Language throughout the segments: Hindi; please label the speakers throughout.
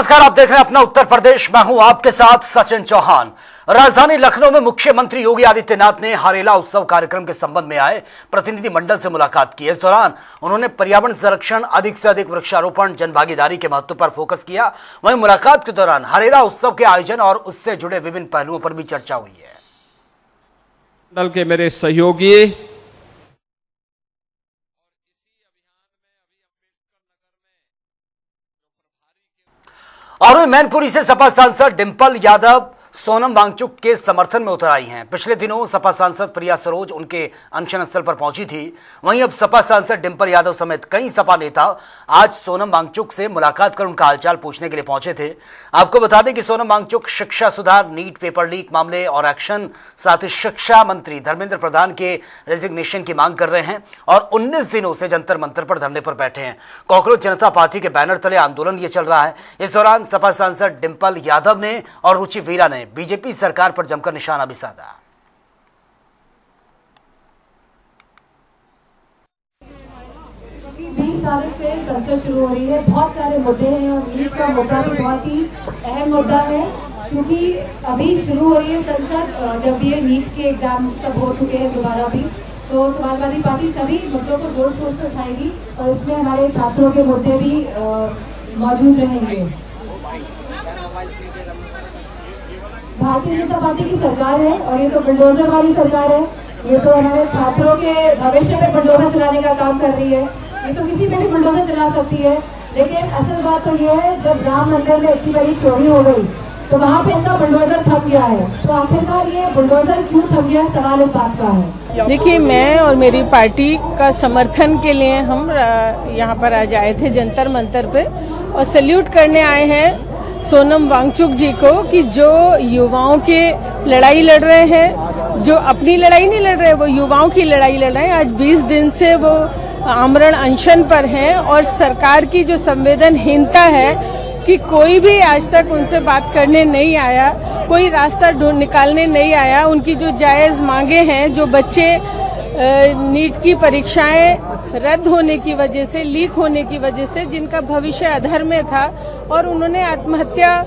Speaker 1: नमस्कार, आप देख रहे हैं अपना उत्तर प्रदेश। मैं हूं आपके साथ सचिन चौहान। राजधानी लखनऊ में मुख्यमंत्री योगी आदित्यनाथ ने हरेला उत्सव कार्यक्रम के संबंध में आए प्रतिनिधि मंडल से मुलाकात की। इस दौरान उन्होंने पर्यावरण संरक्षण, अधिक से अधिक वृक्षारोपण, जनभागीदारी के महत्व पर फोकस किया। वहीं मुलाकात के दौरान हरेला उत्सव के आयोजन और उससे जुड़े विभिन्न पहलुओं पर भी चर्चा हुई है।
Speaker 2: मंडल के मेरे सहयोगी
Speaker 1: और मैनपुरी से सपा सांसद डिंपल यादव सोनम वांगचुक के समर्थन में उतर आई हैं। पिछले दिनों सपा सांसद प्रिया सरोज उनके अनशन स्थल पर पहुंची थी। वहीं अब सपा सांसद डिंपल यादव समेत कई सपा नेता आज सोनम वांगचुक से मुलाकात कर उनका हालचाल पूछने के लिए पहुंचे थे। आपको बता दें कि सोनम वांगचुक शिक्षा सुधार, नीट पेपर लीक मामले और एक्शन, साथ ही शिक्षा मंत्री धर्मेंद्र प्रधान के रेजिग्नेशन की मांग कर रहे हैं और 19 दिनों से जंतर मंतर पर धरने पर बैठे हैं। कॉकरोच जनता पार्टी के बैनर तले आंदोलन ये चल रहा है। इस दौरान सपा सांसद डिंपल यादव ने और रुचि वीरा ने बीजेपी सरकार पर जमकर निशाना भी साधा।
Speaker 3: 20 तारीख से संसद शुरू हो रही है। बहुत सारे मुद्दे हैं और नीट का मुद्दा भी बहुत ही अहम मुद्दा है, क्योंकि अभी शुरू हो रही है संसद। जब ये नीट के एग्जाम सब हो चुके हैं दोबारा भी, तो समाजवादी पार्टी सभी मुद्दों को जोर शोर से उठाएगी और इसमें हमारे छात्रों के मुद्दे भी मौजूद रहेंगे। भारतीय जनता पार्टी की सरकार है और ये तो बुलडोजर वाली सरकार है। ये तो हमारे छात्रों के भविष्य पे बुलडोजर चलाने का काम कर रही है। ये तो किसी पे भी बुलडोजर चला सकती है, लेकिन असल बात तो ये है, जब राम मंदिर में इतनी बड़ी चोरी हो गई तो वहाँ पे इनका बुलडोजर थम गया है। तो आखिरकार ये बुलडोजर क्यों थम गया, सवाल इस बात का है।
Speaker 4: देखिए, मैं और मेरी पार्टी का समर्थन के लिए हम यहाँ पर आज आए थे जंतर मंतर पे और सैल्यूट करने आए हैं सोनम वांगचुक जी को कि जो युवाओं के लड़ाई लड़ रहे हैं, जो अपनी लड़ाई नहीं लड़ रहे, वो युवाओं की लड़ाई लड़ रहे हैं। आज 20 दिन से वो आमरण अनशन पर हैं और सरकार की जो संवेदनहीनता है कि कोई भी आज तक उनसे बात करने नहीं आया, कोई रास्ता निकालने नहीं आया। उनकी जो जायज मांगे हैं, जो बच्चे नीट की परीक्षाएं रद्द होने की वजह से, लीक होने की वजह से, जिनका भविष्य अधर में था और उन्होंने आत्महत्या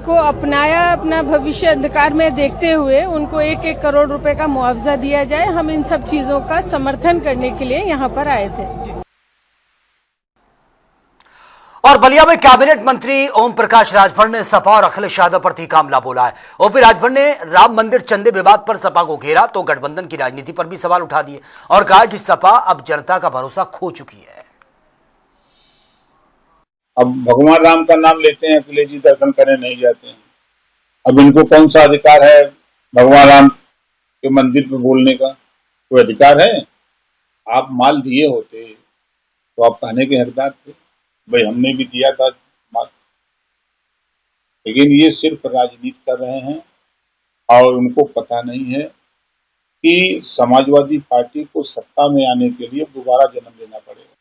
Speaker 4: को अपनाया, अपना भविष्य अंधकार में देखते हुए उनको 1-1 करोड़ रुपए का मुआवजा दिया जाए। हम इन सब चीजों का समर्थन करने के लिए यहाँ पर आए थे।
Speaker 1: और बलिया में कैबिनेट मंत्री ओम प्रकाश राजभर ने सपा और अखिलेश यादव पर तीखा हमला बोला है। ओपी राजभर ने राम मंदिर चंदे विवाद पर सपा को घेरा तो गठबंधन की राजनीति पर भी सवाल उठा दिए और कहा कि सपा अब जनता का भरोसा खो चुकी है।
Speaker 5: अब भगवान राम का नाम लेते हैं, अखिलेश जी दर्शन करने नहीं जाते हैं। अब इनको कौन सा अधिकार है भगवान राम के मंदिर पे बोलने का? कोई अधिकार है? आप माल दिए होते तो आप कहने के हकदार थे, भाई हमने भी दिया था माल। लेकिन ये सिर्फ राजनीति कर रहे हैं और उनको पता नहीं है कि समाजवादी पार्टी को सत्ता में आने के लिए दोबारा जन्म लेना पड़ेगा।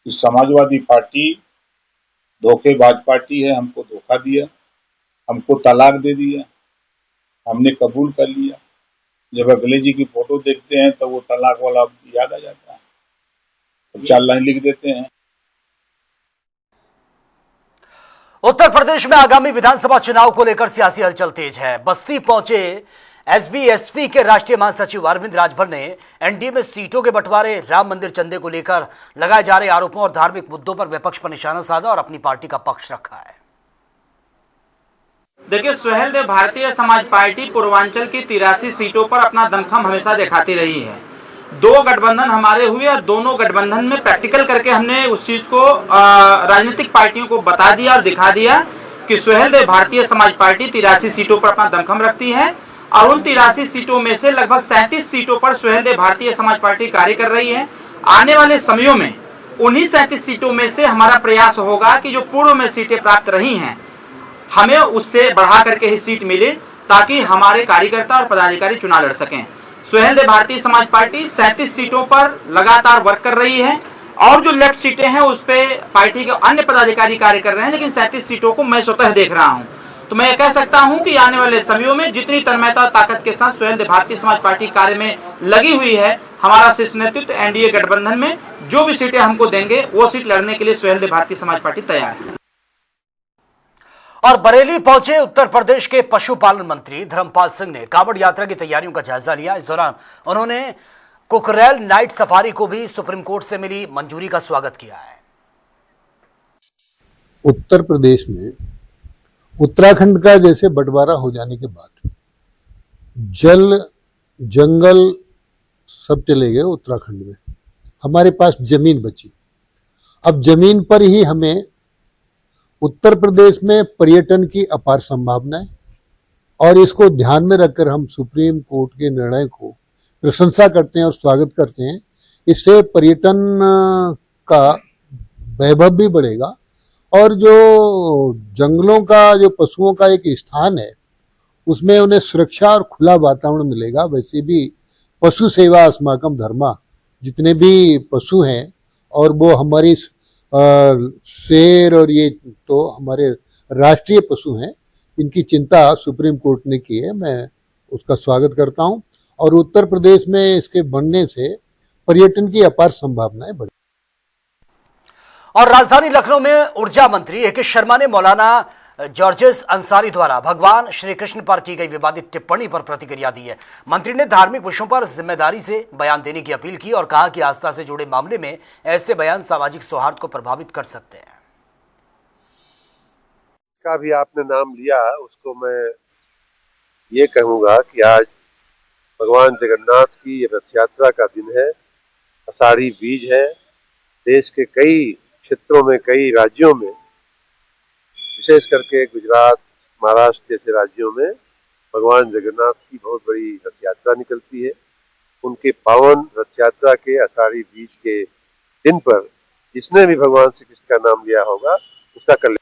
Speaker 5: कि समाजवादी पार्टी धोखेबाज पार्टी है, हमको धोखा दिया, हमको तलाक दे दिया, हमने कबूल कर लिया। जब अखिलेश जी की फोटो देखते हैं तो वो तलाक वाला याद आ जाता है, तो 4 लाइन लिख देते हैं।
Speaker 1: उत्तर प्रदेश में आगामी विधानसभा चुनाव को लेकर सियासी हलचल तेज है। बस्ती पहुंचे एसबीएसपी के राष्ट्रीय महासचिव अरविंद राजभर ने एनडीए में सीटों के बंटवारे, राम मंदिर चंदे को लेकर लगाए जा रहे आरोपों और धार्मिक मुद्दों पर विपक्ष पर निशाना साधा और अपनी पार्टी का पक्ष रखा है।
Speaker 6: देखिए, सुहेलदेव भारतीय समाज पार्टी पूर्वांचल की 83 सीटों पर अपना दमखम हमेशा दिखाती रही है। 2 गठबंधन हमारे हुए और दोनों गठबंधन में प्रैक्टिकल करके हमने उस चीज को राजनीतिक पार्टियों को बता दिया और दिखा दिया कि सुहेलदेव भारतीय समाज पार्टी 83 सीटों पर अपना दमखम रखती है और उन 83 सीटों में से लगभग 37 सीटों पर सुहेलदेव भारतीय समाज पार्टी कार्य कर रही है। आने वाले समयों में उन्हीं 37 सीटों में से हमारा प्रयास होगा कि जो पूर्व में सीटें प्राप्त रही हैं, हमें उससे बढ़ा करके ही सीट मिले ताकि हमारे कार्यकर्ता और पदाधिकारी चुनाव लड़ सकें। सुहेलदेव भारतीय समाज पार्टी 37 सीटों पर लगातार वर्क कर रही है और जो लेफ्ट सीटें हैं उस पे पार्टी के अन्य पदाधिकारी कार्य कर रहे हैं, लेकिन 37 सीटों को मैं स्वतः देख रहा हूं। तो मैं कह सकता हूं कि आने वाले समयों में जितनी तन्मयता और ताकत के साथ सुहेलदेव भारतीय समाज पार्टी कार्य में लगी हुई है, हमारा शीर्ष नेतृत्व एनडीए गठबंधन में जो भी सीटें हमको देंगे वो सीट लड़ने के लिए सुहेलदेव भारतीय समाज पार्टी तैयार है।
Speaker 1: और बरेली पहुंचे उत्तर प्रदेश के पशुपालन मंत्री धर्मपाल सिंह ने कांवड़ यात्रा की तैयारियों का जायजा लिया। इस दौरान उन्होंने कुकरेल नाइट सफारी को भी सुप्रीम कोर्ट से मिली मंजूरी का स्वागत किया है।
Speaker 7: उत्तर प्रदेश में उत्तराखंड का जैसे बंटवारा हो जाने के बाद जल जंगल सब चले गए उत्तराखंड में, हमारे पास जमीन बची। अब जमीन पर ही हमें उत्तर प्रदेश में पर्यटन की अपार संभावना है और इसको ध्यान में रखकर हम सुप्रीम कोर्ट के निर्णय को प्रशंसा करते हैं और स्वागत करते हैं। इससे पर्यटन का वैभव भी बढ़ेगा और जो जंगलों का जो पशुओं का एक स्थान है उसमें उन्हें सुरक्षा और खुला वातावरण मिलेगा। वैसे भी पशु सेवा अस्माकम धर्मा, जितने भी पशु हैं और वो हमारी शेर और ये तो हमारे राष्ट्रीय पशु हैं, इनकी चिंता सुप्रीम कोर्ट ने की है, मैं उसका स्वागत करता हूं। और उत्तर प्रदेश में इसके बनने से पर्यटन की अपार संभावनाएं बढ़ी।
Speaker 1: और राजधानी लखनऊ में ऊर्जा मंत्री ए के शर्मा ने मौलाना जॉर्जेस अंसारी द्वारा भगवान श्री कृष्ण पर की गई विवादित टिप्पणी पर प्रतिक्रिया दी है। मंत्री ने धार्मिक विषयों पर जिम्मेदारी से बयान देने की अपील की और कहा कि आस्था से जुड़े मामले में ऐसे बयान सामाजिक सौहार्द को प्रभावित कर सकते हैं।
Speaker 8: का भी आपने नाम लिया, उसको मैं ये कहूंगा कि आज भगवान जगन्नाथ की ये रथ यात्रा का दिन है, आषाढ़ी बीज है। देश के कई क्षेत्रों में, कई राज्यों में, विशेष करके गुजरात, महाराष्ट्र जैसे राज्यों में भगवान जगन्नाथ की बहुत बड़ी रथ यात्रा निकलती है। उनके पावन रथ यात्रा के आषाढ़ी बीज के दिन पर जिसने भी भगवान श्री कृष्ण का नाम लिया होगा उसका कल्याण।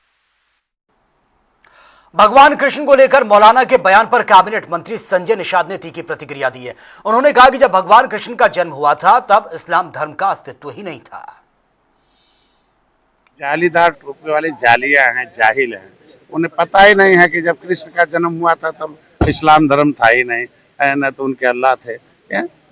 Speaker 1: भगवान कृष्ण को लेकर मौलाना के बयान पर कैबिनेट मंत्री संजय निषाद ने तीखी प्रतिक्रिया दी है। उन्होंने कहा कि जब भगवान कृष्ण का जन्म हुआ था तब इस्लाम धर्म का अस्तित्व ही नहीं था।
Speaker 9: जालीदार टोपी वाले जालिया हैं, जाहिल हैं, उन्हें पता ही नहीं है कि जब कृष्ण का जन्म हुआ था तब इस्लाम धर्म था ही नहीं, न तो उनके अल्लाह थे।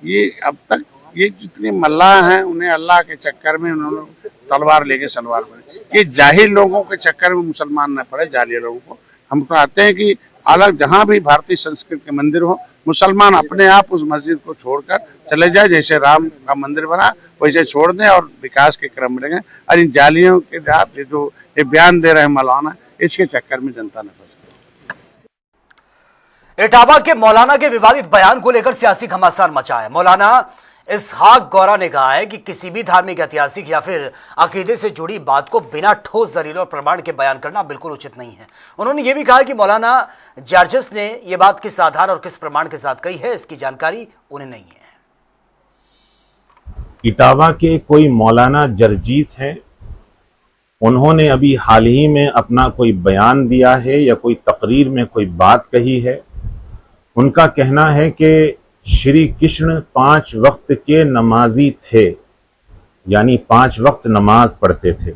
Speaker 9: ये अब तक ये जितने मल्लाह हैं उन्हें अल्लाह के चक्कर में उन्होंने तलवार लेके सलवार पड़े। ये जाहिल लोगों के चक्कर में मुसलमान न पड़े, जालिया लोगों को। हम चाहते हैं कि अलग जहाँ भी भारतीय संस्कृति के मंदिर हो, मुसलमान अपने आप उस मस्जिद को छोड़कर चले जाए। जैसे राम का मंदिर बना वैसे छोड़ दें और विकास के क्रम में रहें। और इन जालियों के साथ जो ये बयान दे रहे हैं मौलाना, इसके चक्कर में जनता न फंसे।
Speaker 1: इटावा के मौलाना के विवादित बयान को लेकर सियासी घमासान मचा है। मौलाना इसहाक गौरा ने कहा है कि किसी भी धार्मिक, ऐतिहासिक या फिर अकीदे से जुड़ी बात को बिना ठोस दलील और प्रमाण के बयान करना बिल्कुल उचित नहीं है। उन्होंने ये भी कहा कि मौलाना जॉर्जेस ने यह बात किस आधार और किस प्रमाण के साथ कही है, इसकी जानकारी उन्हें नहीं है।
Speaker 10: इटावा के कोई मौलाना जर्जीस हैं, उन्होंने अभी हाल ही में अपना कोई बयान दिया है या कोई तकरीर में कोई बात कही है। उनका कहना है कि श्री कृष्ण 5 वक्त के नमाजी थे, यानी 5 वक्त नमाज पढ़ते थे।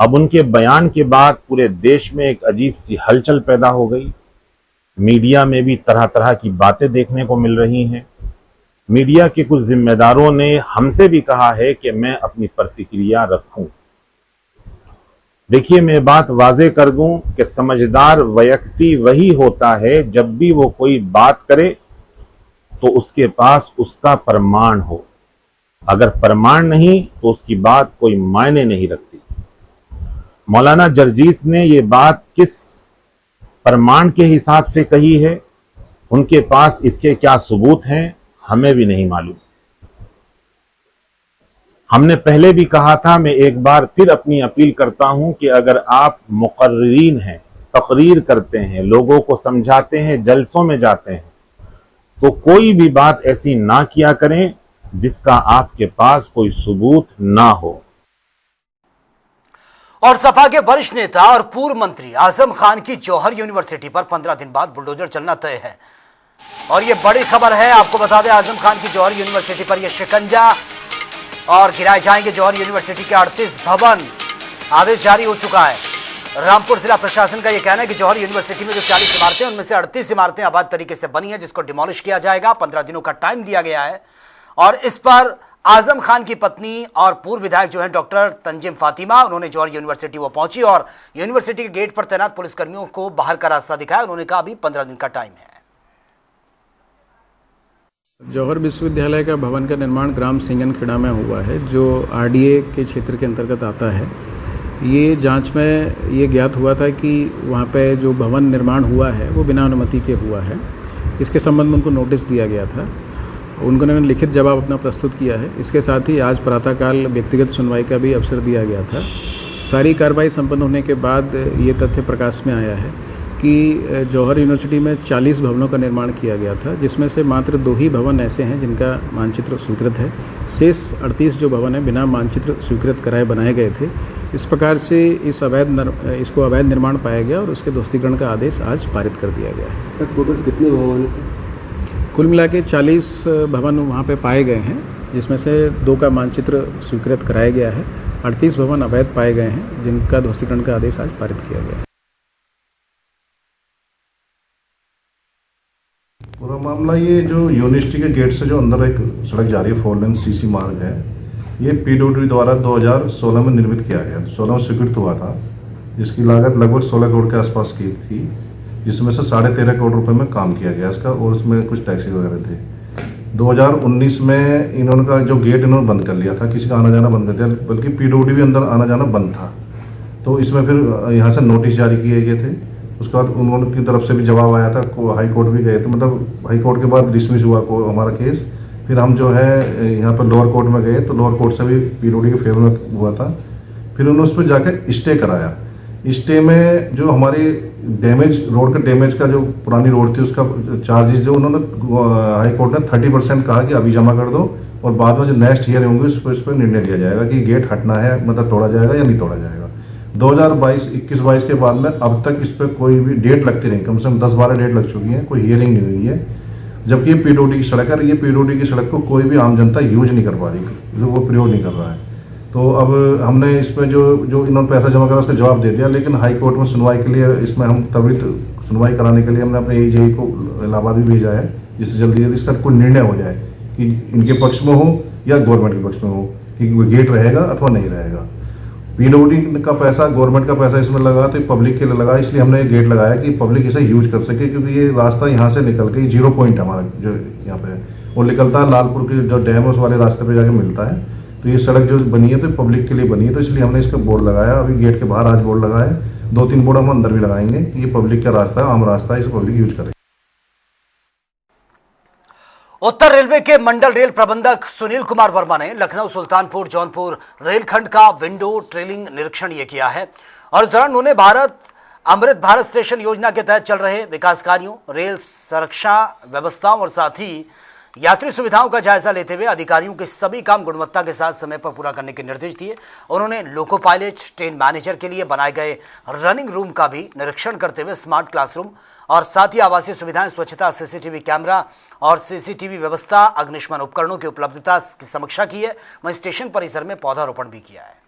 Speaker 10: अब उनके बयान के बाद पूरे देश में एक अजीब सी हलचल पैदा हो गई। मीडिया में भी तरह तरह की बातें देखने को मिल रही हैं। मीडिया के कुछ जिम्मेदारों ने हमसे भी कहा है कि मैं अपनी प्रतिक्रिया रखूं। देखिए, मैं बात वाजे कर दूं कि समझदार व्यक्ति वही होता है जब भी वो कोई बात करे तो उसके पास उसका प्रमाण हो। अगर प्रमाण नहीं तो उसकी बात कोई मायने नहीं रखती। मौलाना जर्जीस ने ये बात किस प्रमाण के हिसाब से कही है, उनके पास इसके क्या सबूत हैं, हमें भी नहीं मालूम। हमने पहले भी कहा था, मैं एक बार फिर अपनी अपील करता हूं कि अगर आप मुकर्रीन हैं, तकरीर करते हैं, लोगों को समझाते हैं, जलसों में जाते हैं, तो कोई भी बात ऐसी ना किया करें जिसका आपके पास कोई सबूत ना हो।
Speaker 1: और सपा के वरिष्ठ नेता और पूर्व मंत्री आजम खान की जौहर यूनिवर्सिटी पर 15 दिन बाद बुलडोजर चलना तय है। और ये बड़ी खबर है, आपको बता दें, आजम खान की जौहर यूनिवर्सिटी पर यह शिकंजा और गिराए जाएंगे। जौहर यूनिवर्सिटी के 38 भवन, आदेश जारी हो चुका है। रामपुर जिला प्रशासन का यह कहना है कि जौहर यूनिवर्सिटी में जो 40 इमारतें, उनमें से 38 इमारतें अवैध तरीके से बनी है, जिसको डिमोलिश किया जाएगा। 15 दिनों का टाइम दिया गया है और इस पर आजम खान की पत्नी और पूर्व विधायक जो हैं डॉक्टर तंजीम फातिमा, उन्होंने जौहर यूनिवर्सिटी वो पहुंची और यूनिवर्सिटी के गेट पर तैनात पुलिसकर्मियों को बाहर का रास्ता दिखाया। उन्होंने कहा अभी 15 दिन का टाइम है।
Speaker 11: जौहर विश्वविद्यालय का भवन का निर्माण ग्राम सिंगनखेड़ा में हुआ है, जो आरडीए के क्षेत्र के अंतर्गत आता है। ये जांच में ये ज्ञात हुआ था कि वहाँ पे जो भवन निर्माण हुआ है वो बिना अनुमति के हुआ है। इसके संबंध में उनको नोटिस दिया गया था, उनको ने लिखित जवाब अपना प्रस्तुत किया है। इसके साथ ही आज प्रातःकाल व्यक्तिगत सुनवाई का भी अवसर दिया गया था। सारी कार्रवाई संपन्न होने के बाद ये तथ्य प्रकाश में आया है कि जौहर यूनिवर्सिटी में 40 भवनों का निर्माण किया गया था, जिसमें से मात्र 2 ही भवन ऐसे हैं जिनका मानचित्र स्वीकृत है। शेष 38 जो भवन है बिना मानचित्र स्वीकृत कराए बनाए गए थे। इस प्रकार से इसको अवैध निर्माण पाया गया और उसके ध्वस्तीकरण का आदेश आज पारित कर दिया गया है।
Speaker 12: सर टोटल कितने भवन थे?
Speaker 11: कुल मिला के 40 भवन वहाँ पे पाए गए हैं, जिसमें से 2 का मानचित्र स्वीकृत कराया गया है। 38 भवन अवैध पाए गए हैं जिनका ध्वस्तीकरण का आदेश आज पारित किया गया है।
Speaker 13: पूरा मामला ये जो यूनिवर्सिटी के गेट से जो अंदर एक सड़क जा रही है, 4 लेन सीसी मार्ग है, ये पीडब्ल्यूडी द्वारा 2016 में निर्मित किया गया। 16 में स्वीकृत हुआ था, जिसकी लागत लगभग 16 करोड़ के आसपास की थी, जिसमें से 13.5 करोड़ रुपए में काम किया गया इसका, और उसमें कुछ टैक्सी वगैरह थे। 2019 में इन्होंने का जो गेट इन्होंने बंद कर लिया था, किसी का आना जाना बंद कर दिया, बल्कि पीडब्ल्यूडी भी अंदर आना जाना बंद था। तो इसमें फिर यहाँ से नोटिस जारी किए गए थे। उसके बाद उन्होंने की तरफ से भी जवाब आया था, हाई कोर्ट भी गए थे, मतलब हाई कोर्ट के बाद डिसमिस हुआ हमारा केस। फिर हम जो है यहाँ पर लोअर कोर्ट में गए, तो लोअर कोर्ट से भी पीडब्ल्यूडी के फेवर में हुआ था। फिर उन्होंने उस पर जाकर स्टे कराया। स्टे में जो हमारी डैमेज रोड का डैमेज का जो पुरानी रोड थी उसका चार्जेस जो उन्होंने हाई कोर्ट ने 30% कहा कि अभी जमा कर दो, और बाद में जो नेक्स्ट ईयर होंगे उस पर निर्णय लिया जाएगा कि गेट हटना है, मतलब तोड़ा जाएगा या नहीं तोड़ा जाएगा। 2021-22 के बाद में अब तक इस पर कोई भी डेट लगती नहीं, कम से कम 10-12 डेट लग चुकी है, कोई हियरिंग नहीं हुई है। जबकि ये पीडब्ल्यूडी की सड़क है, ये पीडब्ल्यूडी की सड़क को कोई भी आम जनता यूज नहीं कर पा रही, जो वो प्रयोग नहीं कर रहा है। तो अब हमने इसमें जो इन्होंने पैसा जमा करा उसका जवाब दे दिया, लेकिन हाई कोर्ट में सुनवाई के लिए इसमें हम त्वरित सुनवाई कराने के लिए हमने अपने AJ को इलाहाबाद भी भेजा है, जिससे जल्दी जल्दी इसका कोई निर्णय हो जाए कि इनके पक्ष में हो या गवर्नमेंट के पक्ष में हो कि वो गेट रहेगा अथवा नहीं रहेगा। पीडब्ल्यूडी का पैसा, गवर्नमेंट का पैसा इसमें लगा तो पब्लिक के लिए लगा, इसलिए हमने ये गेट लगाया कि पब्लिक इसे यूज कर सके, क्योंकि ये रास्ता यहाँ से निकल के 0 पॉइंट है हमारा जो यहाँ पे है, और निकलता है लालपुर के जो डैम है उस वाले रास्ते पे जाके मिलता है। तो ये सड़क जो बनी है तो पब्लिक के लिए बनी है, तो इसलिए हमने इसका बोर्ड लगाया। अभी गेट के बाहर आज बोर्ड लगाया है, 2-3 बोर्ड हम अंदर भी लगाएंगे कि ये पब्लिक का रास्ता है, आम रास्ता है, इसे पब्लिक यूज करे।
Speaker 1: उत्तर रेलवे के मंडल रेल प्रबंधक सुनील कुमार वर्मा ने लखनऊ सुल्तानपुर जौनपुर रेलखंड का विंडो ट्रेलिंग निरीक्षण ये किया है, और इस दौरान उन्होंने अमृत भारत स्टेशन योजना के तहत चल रहे विकास कार्यों, रेल सुरक्षा व्यवस्थाओं और साथ ही यात्री सुविधाओं का जायजा लेते हुए अधिकारियों के सभी काम गुणवत्ता के साथ समय पर पूरा करने के निर्देश दिए। उन्होंने लोको पायलट, ट्रेन मैनेजर के लिए बनाए गए रनिंग रूम का भी निरीक्षण करते हुए स्मार्ट क्लासरूम और साथ ही आवासीय सुविधाएं, स्वच्छता, CCTV कैमरा और CCTV व्यवस्था, अग्निशमन उपकरणों की उपलब्धता की समीक्षा की है। वहीं स्टेशन परिसर में पौधारोपण भी किया है।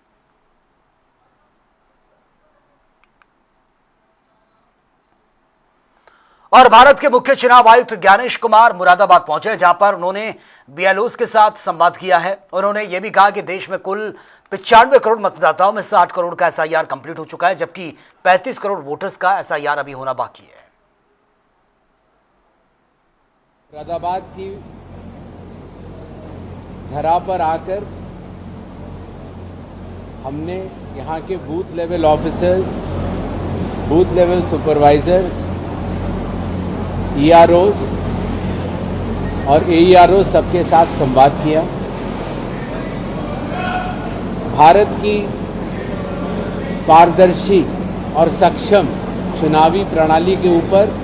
Speaker 1: और भारत के मुख्य चुनाव आयुक्त ज्ञानेश कुमार मुरादाबाद पहुंचे, जहां पर उन्होंने BLOs के साथ संवाद किया है। उन्होंने यह भी कहा कि देश में कुल 95 करोड़ मतदाताओं में 60 करोड़ का SIR कंप्लीट हो चुका है, जबकि 35 करोड़ वोटर्स का SIR अभी होना बाकी है।
Speaker 14: मुरादाबाद की धरा पर आकर हमने यहाँ के booth level officers, booth level supervisors, EROs और AEROs सबके साथ संवाद किया। भारत की पारदर्शी और सक्षम चुनावी प्रणाली के ऊपर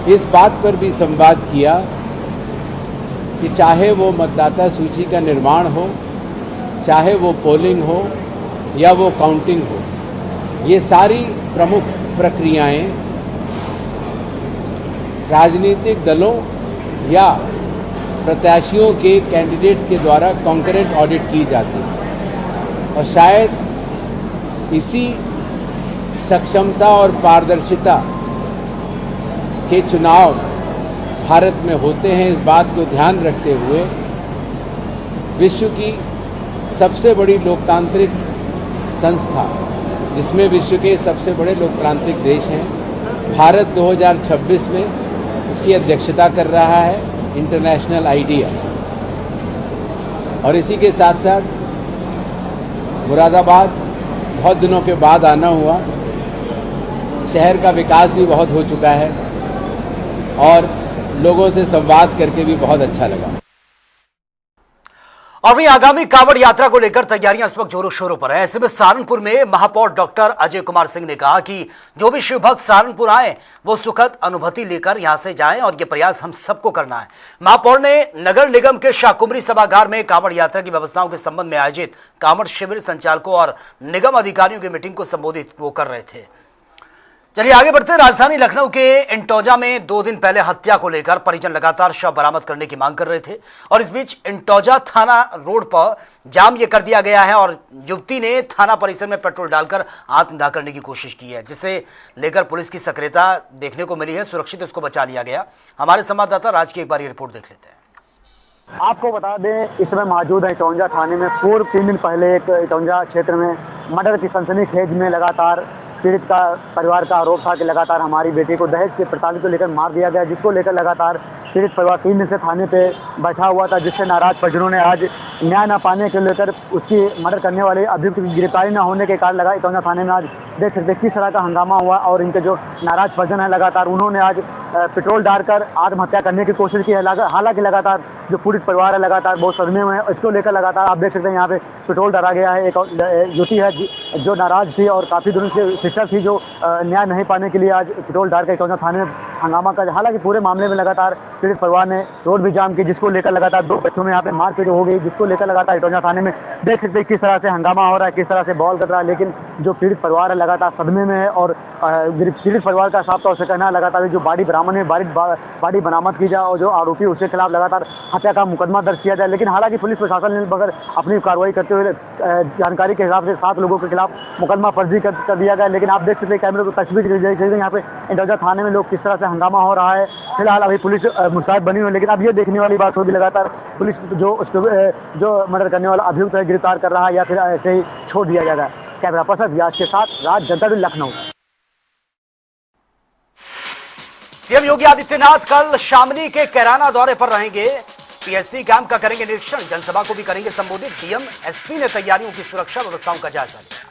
Speaker 14: इस बात पर भी संवाद किया कि चाहे वो मतदाता सूची का निर्माण हो, चाहे वो पोलिंग हो या वो काउंटिंग हो, ये सारी प्रमुख प्रक्रियाएं राजनीतिक दलों या प्रत्याशियों के कैंडिडेट्स के द्वारा कॉन्करेंट ऑडिट की जाती है। और शायद इसी सक्षमता और पारदर्शिता के चुनाव भारत में होते हैं, इस बात को ध्यान रखते हुए विश्व की सबसे बड़ी लोकतांत्रिक संस्था, जिसमें विश्व के सबसे बड़े लोकतांत्रिक देश हैं, भारत 2026 में उसकी अध्यक्षता कर रहा है इंटरनेशनल आइडिया। और इसी के साथ साथ मुरादाबाद बहुत दिनों के बाद आना हुआ, शहर का विकास भी बहुत हो चुका है और लोगों से संवाद करके भी बहुत अच्छा लगा।
Speaker 1: और वहीं आगामी कांवड़ यात्रा को लेकर तैयारियां इस वक्त जोरों शोरों पर हैं। ऐसे में सहारनपुर में महापौर डॉक्टर अजय कुमार सिंह ने कहा कि जो भी शिव भक्त सहारनपुर आए वो सुखद अनुभूति लेकर यहां से जाएं और ये प्रयास हम सबको करना है। महापौर ने नगर निगम के शाकुंभरी सभागार में कांवड़ यात्रा की व्यवस्थाओं के संबंध में आयोजित कांवड़ शिविर संचालकों और निगम अधिकारियों की मीटिंग को संबोधित वो कर रहे थे। चलिए आगे बढ़ते हैं। राजधानी लखनऊ के इंटौजा में 2 दिन पहले हत्या को लेकर परिजन लगातार शव बरामद करने की मांग कर रहे थे और इस बीच इंटौजा थाना रोड पर जाम ये कर दिया गया है और युवती ने थाना परिसर में पेट्रोल डालकर आत्मदाह करने की कोशिश की है, जिसे लेकर पुलिस की सक्रियता देखने को मिली है। सुरक्षित उसको बचा लिया गया। हमारे संवाददाता राज की एक बार ये रिपोर्ट देख लेते हैं।
Speaker 12: आपको बता दें, इस समय मौजूद है इटौंजा थाने में। पूर्व 3 दिन पहले एक इटौंजा क्षेत्र में मर्डर की सनसनीखेज में लगातार पीड़ित का परिवार का आरोप था कि लगातार हमारी बेटी को दहेज के प्रताड़ित को लेकर मार दिया गया, जिसको लेकर लगातार पीड़ित परिवार 3 दिन से थाने पे बैठा हुआ था, जिससे नाराज परिजनों ने आज न्याय न पाने के लेकर उसकी मर्डर करने वाले अभियुक्त की गिरफ्तारी न होने के कारण लगा इटौंजा थाने में आज देख सकते किस तरह का हंगामा हुआ। और इनके जो नाराज परिजन है लगातार उन्होंने आज पेट्रोल डालकर आत्महत्या करने की कोशिश की है। हालांकि लगातार जो पीड़ित परिवार है लगातार बहुत सदमे में है। इसको लेकर लगातार आप देख सकते हैं यहाँ पे पेट्रोल डाला गया है। एक युवती है जो नाराज थी और काफी दिनों से सिस्टर थी जो न्याय नहीं पाने के लिए आज पेट्रोल डालकर इटौंजा थाने में हंगामा कर। हालांकि पूरे मामले में लगातार पीड़ित परिवार ने रोड भी जाम की, जिसको लेकर लगातार 2 बच्चों में यहाँ पे मारपीट हो गई, जिसको लेकर लगातार इटौंजा थाने में देख सकते हैं किस तरह से हंगामा हो रहा है, किस तरह से बॉल कर रहा है। लेकिन जो पीड़ित परिवार है लगातार सदमे में है और पीड़ित परिवार का साफ तौर से कहना लगातार जो बॉडी बरामद की जाए और जो आरोपी उसके खिलाफ लगातार हत्या का मुकदमा दर्ज किया जाए। लेकिन हालांकि पुलिस प्रशासन ने मगर अपनी कार्रवाई करते हुए जानकारी के हिसाब से 7 लोगों के खिलाफ मुकदमा फर्जी कर दिया गया। लेकिन आप देख सकते हैं कैमरे पर तस्वीर यहाँ पे इटौंजा थाने में लोग किस तरह से हंगामा हो रहा है। फिलहाल अभी पुलिस मुस्तैद बनी हुई, लेकिन अब ये देखने वाली बात होगी लगातार पुलिस जो मर्डर करने वाला अभियुक्त है गिरफ्तार कर रहा है या फिर ऐसे ही छोड़ दिया जाएगा। कैमरा पर्सन व्यास के साथ राज, जनता दल लखनऊ।
Speaker 1: सीएम योगी आदित्यनाथ कल शामली के कैराना दौरे पर रहेंगे। पीएससी कैंप का करेंगे निरीक्षण, जनसभा को भी करेंगे संबोधित। डीएम एसपी ने तैयारियों की सुरक्षा व्यवस्थाओं का जायजा लिया।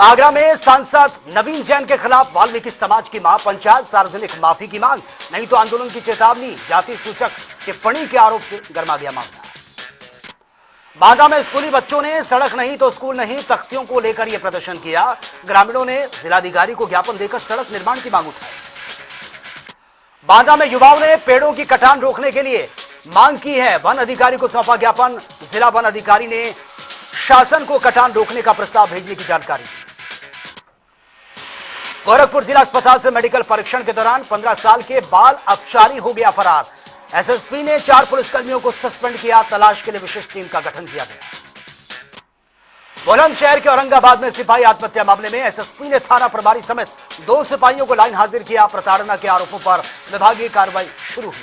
Speaker 1: आगरा में सांसद नवीन जैन के खिलाफ वाल्मीकि समाज की मां पंचायत, सार्वजनिक माफी की मांग, नहीं तो आंदोलन की चेतावनी। जाति सूचक टिप्पणी के आरोप से गर्मा गया मामला। बांदा में स्कूली बच्चों ने सड़क नहीं तो स्कूल नहीं तख्तियों को लेकर यह प्रदर्शन किया। ग्रामीणों ने जिलाधिकारी को ज्ञापन देकर सड़क निर्माण की मांग उठाई। बांदा में युवाओं ने पेड़ों की कटान रोकने के लिए मांग की है। वन अधिकारी को सौंपा ज्ञापन। जिला वन अधिकारी ने शासन को कटान रोकने का प्रस्ताव भेजने की जानकारी दी। गोरखपुर जिला अस्पताल से मेडिकल परीक्षण के दौरान 15 साल के बाल अपचारी हो गया फरार। एसएसपी ने 4 पुलिसकर्मियों को सस्पेंड किया। तलाश के लिए विशेष टीम का गठन किया गया। बुलंदशहर के औरंगाबाद में सिपाही आत्महत्या मामले में एसएसपी ने थाना प्रभारी समेत 2 सिपाहियों को लाइन हाजिर किया। प्रताड़ना के आरोपों पर विभागीय कार्रवाई शुरू हुई।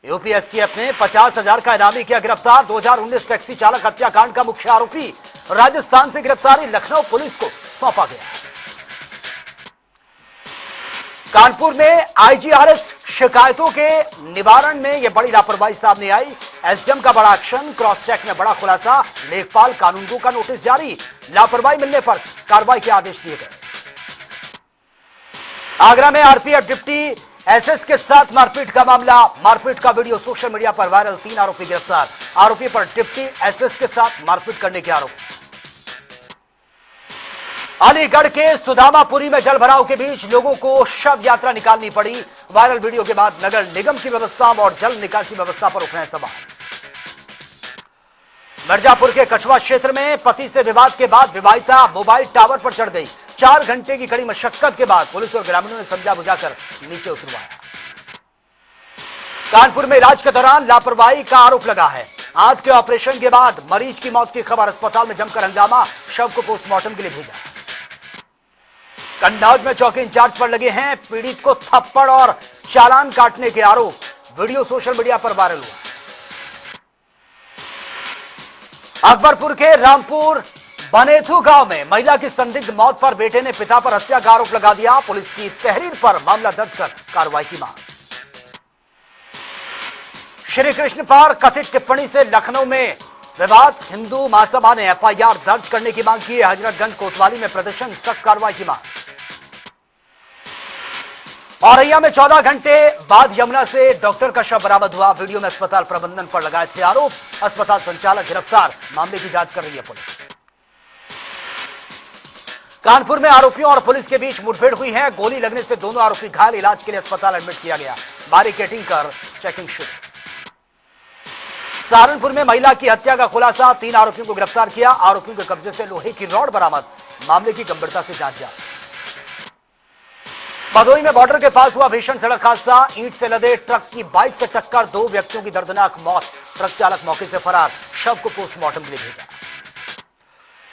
Speaker 1: यूपी एसटीएफ ने 50,000 का इनामी किया गिरफ्तार। 2019 टैक्सी चालक हत्याकांड का मुख्य आरोपी राजस्थान से गिरफ्तारी लखनऊ पुलिस को सौंपा गया। कानपुर में आईजीआरएस शिकायतों के निवारण में यह बड़ी लापरवाही सामने आई। एसडीएम का बड़ा एक्शन, क्रॉस चेक में बड़ा खुलासा। लेखपाल कानूनगो का नोटिस जारी। लापरवाही मिलने पर कार्रवाई के आदेश दिए गए। आगरा में आरपीएफ डिप्टी एसएस के साथ मारपीट का मामला। मारपीट का वीडियो सोशल मीडिया पर वायरल। 3 आरोपी गिरफ्तार। आरोपी पर डिप्टी एसएस के साथ मारपीट करने के आरोप। अलीगढ़ के सुदामापुरी में जल भराव के बीच लोगों को शव यात्रा निकालनी पड़ी। वायरल वीडियो के बाद नगर निगम की व्यवस्था और जल निकासी व्यवस्था पर उठ रहे हैं सवाल। मिर्जापुर के कछवा क्षेत्र में पति से विवाद के बाद विवाहिता मोबाइल टावर पर चढ़ गई। 4 घंटे की कड़ी मशक्कत के बाद पुलिस और ग्रामीणों ने समझा बुझाकर नीचे उतरवाया। कानपुर में इलाज के दौरान लापरवाही का आरोप लगा है। आंत के ऑपरेशन के बाद मरीज की मौत की खबर। अस्पताल में जमकर हंगामा। शव को पोस्टमार्टम के लिए भेजा। कन्नौज में चौकी इंचार्ज पर लगे हैं पीड़ित को थप्पड़ और चालान काटने के आरोप। वीडियो सोशल मीडिया पर वायरल हुआ। अकबरपुर के रामपुर बनेथू गांव में महिला की संदिग्ध मौत पर बेटे ने पिता पर हत्या का आरोप लगा दिया। पुलिस की तहरीर पर मामला दर्ज कर कार्रवाई की मांग। श्री कृष्ण पर कथित टिप्पणी से लखनऊ में विवाद, हिंदू महासभा ने एफआईआर दर्ज करने की मांग की है। हजरतगंज कोतवाली में प्रदर्शन, सख्त कार्रवाई की मांग। औरैया में 14 घंटे बाद यमुना से डॉक्टर का शव बरामद हुआ। वीडियो में अस्पताल प्रबंधन पर लगाए थे आरोप। अस्पताल संचालक गिरफ्तार, मामले की जांच कर रही है पुलिस। कानपुर में आरोपियों और पुलिस के बीच मुठभेड़ हुई है। गोली लगने से दोनों आरोपी घायल, इलाज के लिए अस्पताल एडमिट किया गया। बैरिकेडिंग कर चेकिंग शुरू। सहारनपुर में महिला की हत्या का खुलासा, 3 आरोपियों को गिरफ्तार किया। आरोपियों के कब्जे से लोहे की रॉड बरामद, मामले की गंभीरता से जांच जारी। भदोही में बॉर्डर के पास हुआ भीषण सड़क हादसा, ईंट से लदे ट्रक की बाइक से टक्कर, 2 व्यक्तियों की दर्दनाक मौत। ट्रक चालक मौके से फरार, शव को पोस्टमार्टम के लिए भेजा।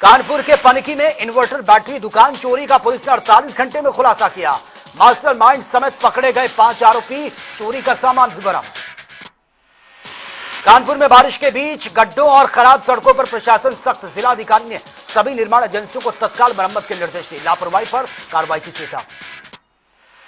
Speaker 1: कानपुर के पनकी में इन्वर्टर बैटरी दुकान चोरी का पुलिस ने 48 घंटे में खुलासा किया। मास्टरमाइंड समेत पकड़े गए 5 आरोपी, चोरी का सामान भी बरामद। कानपुर में बारिश के बीच गड्ढों और खराब सड़कों पर प्रशासन सख्त, जिलाधिकारी ने सभी निर्माण एजेंसियों को तत्काल मरम्मत के निर्देश दिए। लापरवाही पर कार्रवाई की चेतावनी।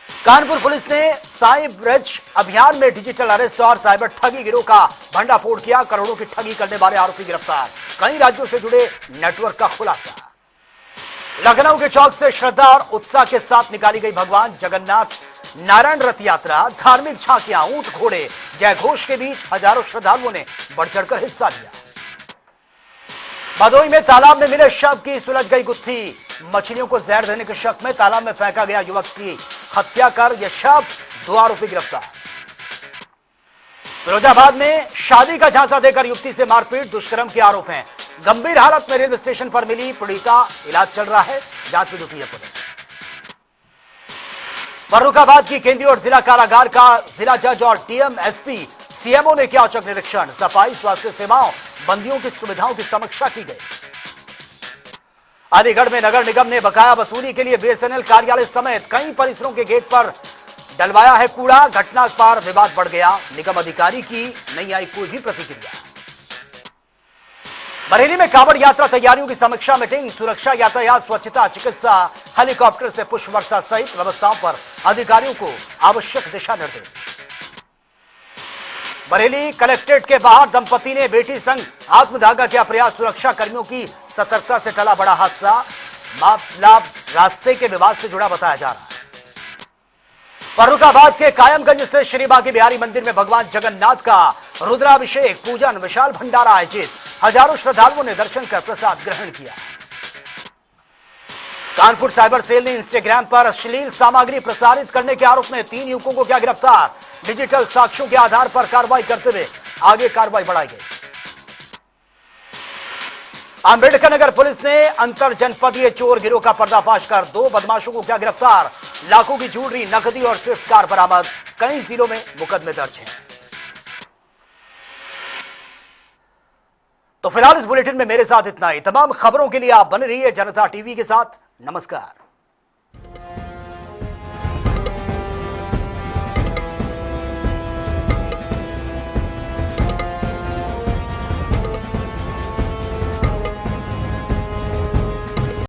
Speaker 1: कानपुर पुलिस ने साइबर ब्रिज अभियान में डिजिटल अरेस्ट और साइबर ठगी गिरोह का भंडाफोड़ किया। करोड़ों की ठगी करने वाले आरोपी गिरफ्तार, कई राज्यों से जुड़े नेटवर्क का खुलासा। लखनऊ के चौक से श्रद्धा और उत्साह के साथ निकाली गई भगवान जगन्नाथ नारायण रथ यात्रा। धार्मिक झांकियां, ऊंट घोड़े, जय घोष के बीच हजारों श्रद्धालुओं ने बढ़ चढ़कर हिस्सा लिया। भदोही में तालाब में मिले शव की सुलझ गई गुत्थी। मछलियों को जहर देने के शक में तालाब में फेंका गया युवक की हत्या कर यह शव, 2 आरोपी गिरफ्तार। फिरोजाबाद में शादी का झांसा देकर युवती से मारपीट, दुष्कर्म के आरोप हैं। गंभीर हालत में रेलवे स्टेशन पर मिली पीड़िता, इलाज चल रहा है, जांच में जुटी है पुलिस। फर्रुखाबाद की केंद्रीय और जिला कारागार का जिला जज और डीएम, एसपी, सीएमओ ने किया औचक निरीक्षण। सफाई, स्वास्थ्य सेवाओं, बंदियों की सुविधाओं की समीक्षा की गई। अलीगढ़ में नगर निगम ने बकाया वसूली के लिए बीएसएनएल कार्यालय समेत कई परिसरों के गेट पर डलवाया है कूड़ा। घटना पर विवाद बढ़ गया, निगम अधिकारी की नहीं आई कोई भी प्रतिक्रिया। बरेली में कांवड़ यात्रा तैयारियों की समीक्षा मीटिंग, सुरक्षा, यातायात, स्वच्छता, चिकित्सा, हेलीकॉप्टर से पुष्प वर्षा सहित व्यवस्थाओं पर अधिकारियों को आवश्यक दिशा निर्देश। बरेली कलेक्ट्रेट के बाहर दंपति ने बेटी संग आत्मदागा किया प्रयास, सुरक्षा कर्मियों की सतर्कता से टला बड़ा हादसा। मामला रास्ते के विवाद से जुड़ा बताया जा रहा है। फर्रुखाबाद के कायमगंज स्थित श्री बांके बिहारी मंदिर में भगवान जगन्नाथ का रुद्राभिषेक, पूजन, विशाल भंडारा आयोजित। हजारों श्रद्धालुओं ने दर्शन कर प्रसाद ग्रहण किया। कानपुर साइबर सेल ने इंस्टाग्राम पर अश्लील सामग्री प्रसारित करने के आरोप में 3 युवकों को किया गिरफ्तार। डिजिटल साक्ष्यों के आधार पर कार्रवाई करते हुए आगे कार्रवाई बढ़ाई गई। अंबेडकर नगर पुलिस ने अंतर जनपदीय चोर गिरोह का पर्दाफाश कर 2 बदमाशों को किया गिरफ्तार। लाखों की ज्वेलरी, नकदी और स्विफ्ट कार बरामद। कई जिलों में मुकदमे दर्ज हैं। तो फिलहाल इस बुलेटिन में मेरे साथ इतना ही। तमाम खबरों के लिए आप बने रहिए जनता टीवी के साथ। नमस्कार।